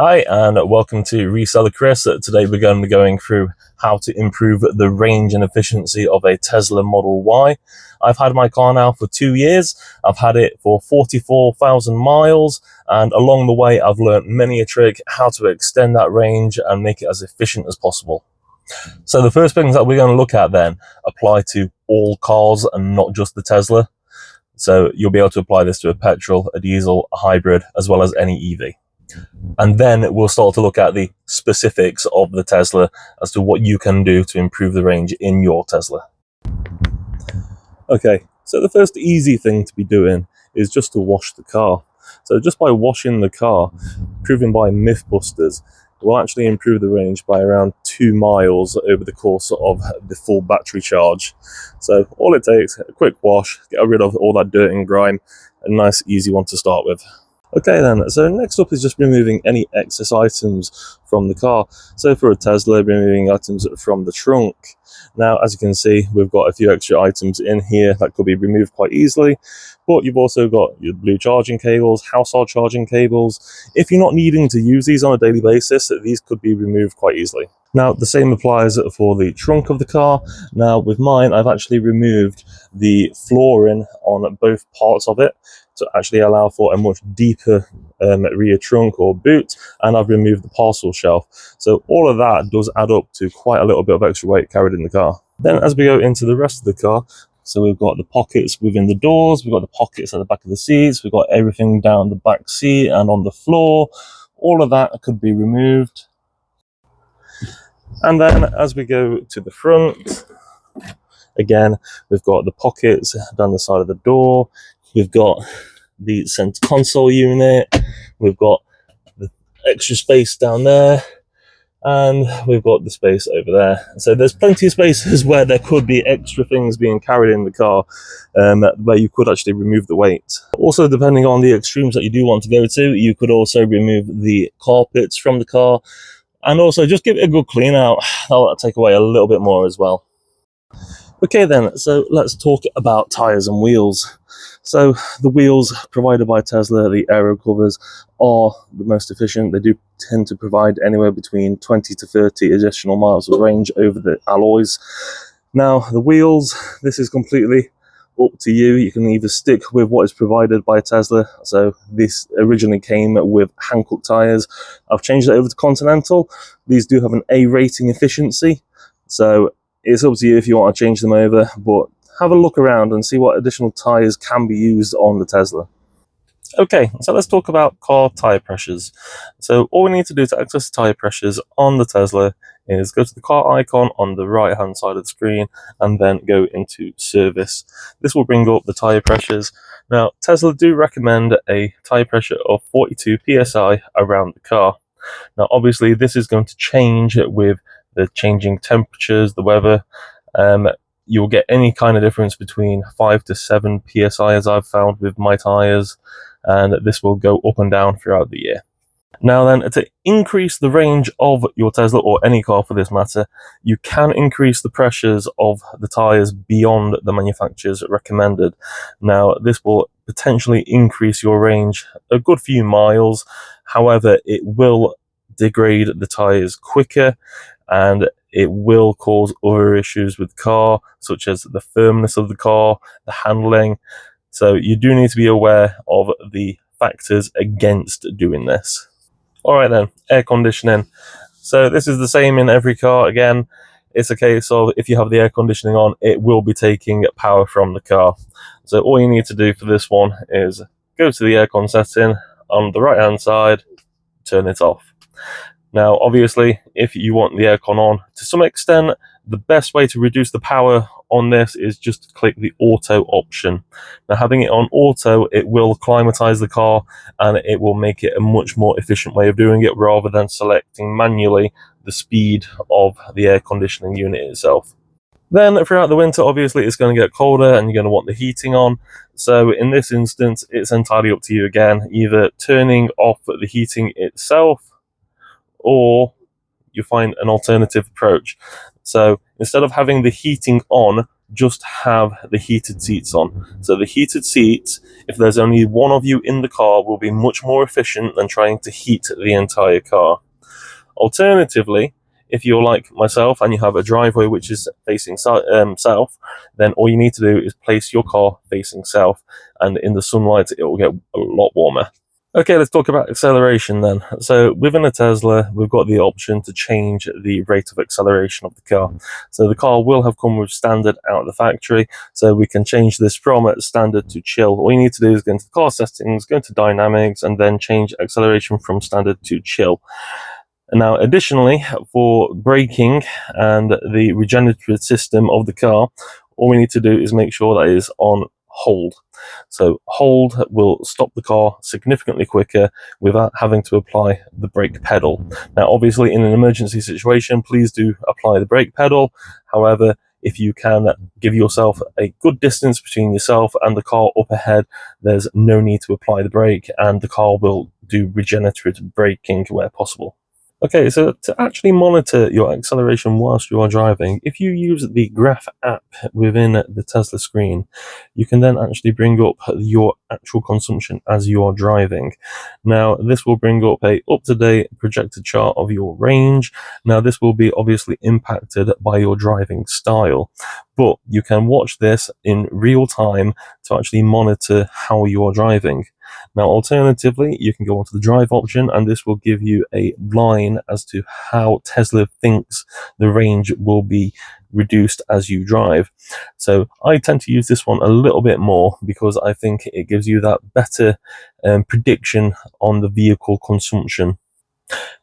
Hi, and welcome to Reseller Chris. Today we're going to be going through how to improve the range and efficiency of a Tesla Model Y. I've had my car now for 2 years. I've had it for 44,000 miles, and along the way I've learned many a trick how to extend that range and make it as efficient as possible. So the first things that we're going to look at then apply to all cars and not just the Tesla. So you'll be able to apply this to a petrol, a diesel, a hybrid, as well as any EV. And then we'll start to look at the specifics of the Tesla as to what you can do to improve the range in your Tesla. Okay, so the first easy thing to be doing is just to wash the car. So just by washing the car, proven by Mythbusters, will actually improve the range by around 2 miles over the course of the full battery charge. So all it takes, a quick wash, get rid of all that dirt and grime, a nice easy one to start with. Okay then, so next up is just removing any excess items from the car. So for a Tesla, removing items from the trunk. Now, as you can see, we've got a few extra items in here that could be removed quite easily, but you've also got your blue charging cables, household charging cables. If you're not needing to use these on a daily basis, these could be removed quite easily. Now, the same applies for the trunk of the car. Now, with mine, I've actually removed the flooring on both parts of it to actually allow for a much deeper rear trunk or boot, and I've removed the parcel shelf. So all of that does add up to quite a little bit of extra weight carried in the car. Then as we go into the rest of the car, so we've got the pockets within the doors, we've got the pockets at the back of the seats, we've got everything down the back seat and on the floor. All of that could be removed. And then as we go to the front, again, we've got the pockets down the side of the door, we've got the center console unit, we've got the extra space down there, and we've got the space over there. So there's plenty of spaces where there could be extra things being carried in the car, where you could actually remove the weight. Also, depending on the extremes that you do want to go to, you could also remove the carpets from the car, and also just give it a good clean out. That'll take away a little bit more as well. Okay then, so let's talk about tyres and wheels. So the wheels provided by Tesla, the aero covers, are the most efficient. They do tend to provide anywhere between 20 to 30 additional miles of range over the alloys. Now the wheels, this is completely up to you. You can either stick with what is provided by Tesla. So this originally came with Hankook tyres. I've changed it over to Continental. These do have an A rating efficiency. So it's up to you if you want to change them over, but have a look around and see what additional tyres can be used on the Tesla. Okay, so let's talk about car tyre pressures. So all we need to do to access tyre pressures on the Tesla is go to the car icon on the right hand side of the screen and then go into service. This will bring up the tyre pressures. Now, Tesla do recommend a tyre pressure of 42 psi around the car. Now, obviously, this is going to change with the changing temperatures, the weather. You'll get any kind of difference between 5 to 7 psi as I've found with my tyres, and this will go up and down throughout the year. Now then, to increase the range of your Tesla, or any car for this matter, you can increase the pressures of the tyres beyond the manufacturer's recommended. Now, this will potentially increase your range a good few miles. However, it will degrade the tyres quicker, and it will cause other issues with the car, such as the firmness of the car, the handling. So you do need to be aware of the factors against doing this. Alright then, air conditioning. So this is the same in every car. Again, it's a case of if you have the air conditioning on, it will be taking power from the car. So all you need to do for this one is go to the aircon setting on the right hand side, turn it off. Now, obviously, if you want the aircon on, to some extent, the best way to reduce the power on this is just to click the auto option. Now, having it on auto, it will climatize the car and it will make it a much more efficient way of doing it rather than selecting manually the speed of the air conditioning unit itself. Then throughout the winter, obviously, it's going to get colder and you're going to want the heating on. So in this instance, it's entirely up to you again, either turning off the heating itself or you find an alternative approach. So instead of having the heating on, just have the heated seats on. So the heated seats, if there's only one of you in the car, will be much more efficient than trying to heat the entire car. Alternatively, if you're like myself and you have a driveway which is facing south, then all you need to do is place your car facing south, and in the sunlight it will get a lot warmer. Okay, let's talk about acceleration then. So within a Tesla, we've got the option to change the rate of acceleration of the car. So the car will have come with standard out of the factory, so we can change this from standard to chill. All you need to do is go into the car settings, go into dynamics, and then change acceleration from standard to chill. Now, additionally, for braking and the regenerative system of the car, all we need to do is make sure that it is on hold. So hold will stop the car significantly quicker without having to apply the brake pedal. Now, obviously, in an emergency situation, please do apply the brake pedal. However, if you can give yourself a good distance between yourself and the car up ahead, there's no need to apply the brake, and the car will do regenerative braking where possible. Okay, so to actually monitor your acceleration whilst you are driving, if you use the Graph app within the Tesla screen, you can then actually bring up your actual consumption as you are driving. Now, this will bring up a up-to-date projected chart of your range. Now, this will be obviously impacted by your driving style, but you can watch this in real time to actually monitor how you are driving. Now, alternatively, you can go onto the drive option, and this will give you a line as to how Tesla thinks the range will be reduced as you drive. So I tend to use this one a little bit more because I think it gives you that better prediction on the vehicle consumption.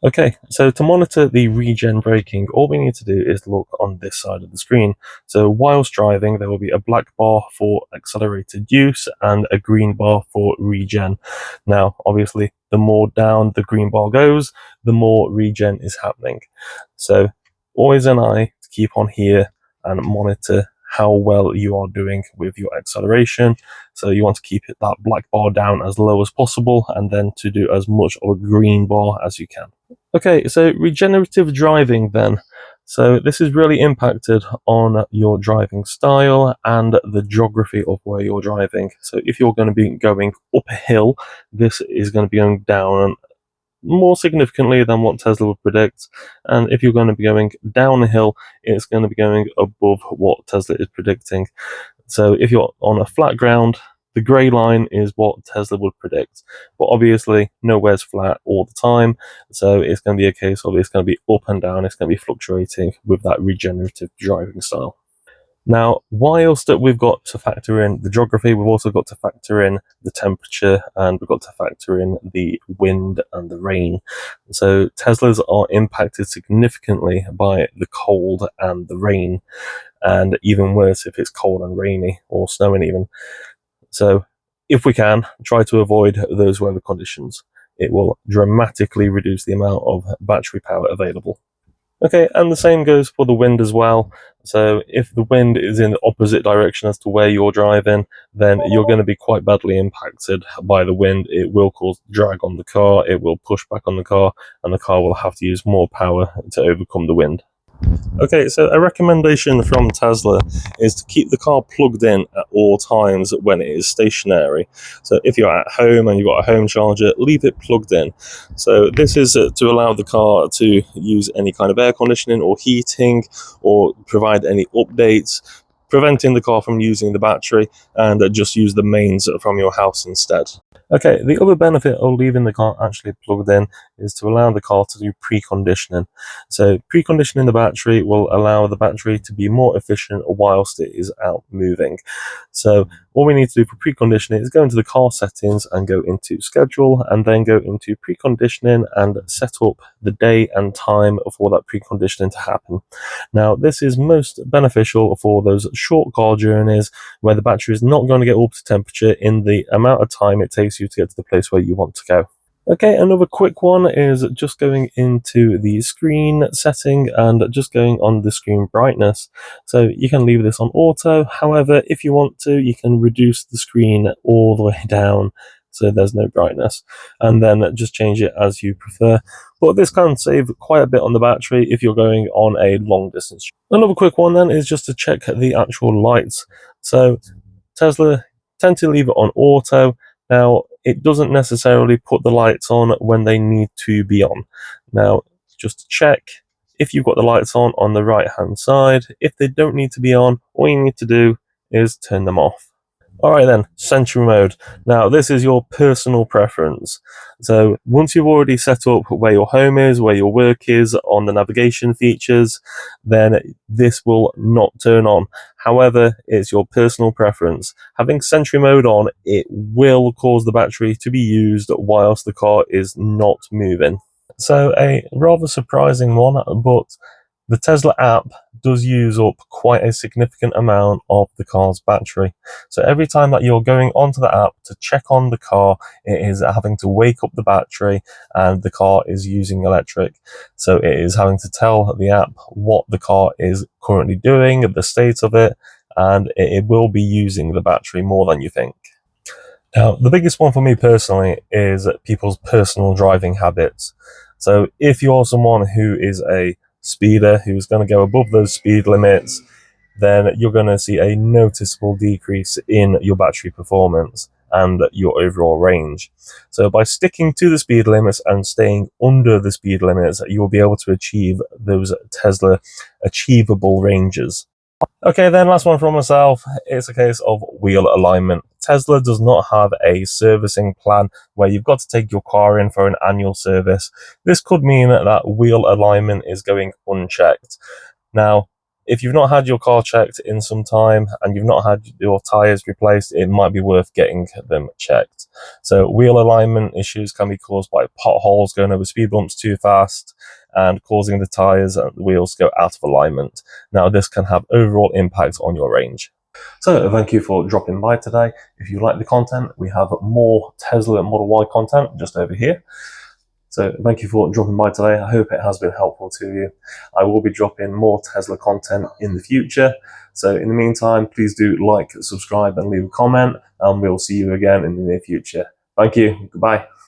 Okay, so to monitor the regen braking, all we need to do is look on this side of the screen. So whilst driving, there will be a black bar for accelerated use and a green bar for regen. Now, obviously, the more down the green bar goes, the more regen is happening. So always an eye to keep on here and monitor how well you are doing with your acceleration. So you want to keep that black bar down as low as possible, and then to do as much of a green bar as you can. Okay, so regenerative driving then. So this is really impacted on your driving style and the geography of where you're driving. So if you're going to be going up a hill, this is going to be going down more significantly than what Tesla would predict. And if you're going to be going down a hill, it's going to be going above what Tesla is predicting. So if you're on a flat ground, the grey line is what Tesla would predict. But obviously, nowhere's flat all the time. So it's going to be a case of it's going to be up and down. It's going to be fluctuating with that regenerative driving style. Now, whilst we've got to factor in the geography, we've also got to factor in the temperature, and we've got to factor in the wind and the rain. So Teslas are impacted significantly by the cold and the rain, and even worse if it's cold and rainy or snowing even. So if we can, try to avoid those weather conditions. It will dramatically reduce the amount of battery power available. Okay, and the same goes for the wind as well. So if the wind is in the opposite direction as to where you're driving, then you're going to be quite badly impacted by the wind. It will cause drag on the car, it will push back on the car, and the car will have to use more power to overcome the wind. Okay, so a recommendation from Tesla is to keep the car plugged in at all times when it is stationary. So if you're at home and you've got a home charger, leave it plugged in. So this is to allow the car to use any kind of air conditioning or heating, or provide any updates, preventing the car from using the battery, and just use the mains from your house instead. Okay, the other benefit of leaving the car actually plugged in is to allow the car to do preconditioning. So preconditioning the battery will allow the battery to be more efficient whilst it is out moving. So all we need to do for preconditioning is go into the car settings and go into schedule, and then go into preconditioning and set up the day and time for that preconditioning to happen. Now, this is most beneficial for those short car journeys where the battery is not going to get up to temperature in the amount of time it takes you to get to the place where you want to go. Okay, another quick one is just going into the screen setting and just going on the screen brightness. So you can leave this on auto. However, if you want to, you can reduce the screen all the way down so there's no brightness, and then just change it as you prefer. but this can save quite a bit on the battery if you're going on a long distance. Another quick one then is just to check the actual lights. So Tesla tend to leave it on auto. Now, it doesn't necessarily put the lights on when they need to be on. Now, just to check, if you've got the lights on the right hand side, if they don't need to be on, all you need to do is turn them off. Alright then, Sentry Mode. Now, this is your personal preference. So, once you've already set up where your home is, where your work is, on the navigation features, then this will not turn on. However, it's your personal preference. Having Sentry Mode on, it will cause the battery to be used whilst the car is not moving. So, a rather surprising one, but the Tesla app does use up quite a significant amount of the car's battery. So every time that you're going onto the app to check on the car, it is having to wake up the battery and the car is using electric. So it is having to tell the app what the car is currently doing, the state of it, and it will be using the battery more than you think. Now, the biggest one for me personally is people's personal driving habits. So if you're someone who is a speeder, who's going to go above those speed limits, then you're going to see a noticeable decrease in your battery performance and your overall range. So by sticking to the speed limits and staying under the speed limits, you'll be able to achieve those Tesla achievable ranges. Okay, then last one from myself. It's a case of wheel alignment. Tesla does not have a servicing plan where you've got to take your car in for an annual service. This could mean that wheel alignment is going unchecked. Now, if you've not had your car checked in some time and you've not had your tyres replaced, it might be worth getting them checked. So wheel alignment issues can be caused by potholes, going over speed bumps too fast, and causing the tyres and the wheels to go out of alignment. Now, this can have overall impact on your range. So thank you for dropping by today. If you like the content, we have more Tesla Model Y content just over here. So thank you for dropping by today. I hope it has been helpful to you. I will be dropping more Tesla content in the future. So in the meantime, please do like, subscribe and leave a comment, and we'll see you again in the near future. Thank you. Goodbye.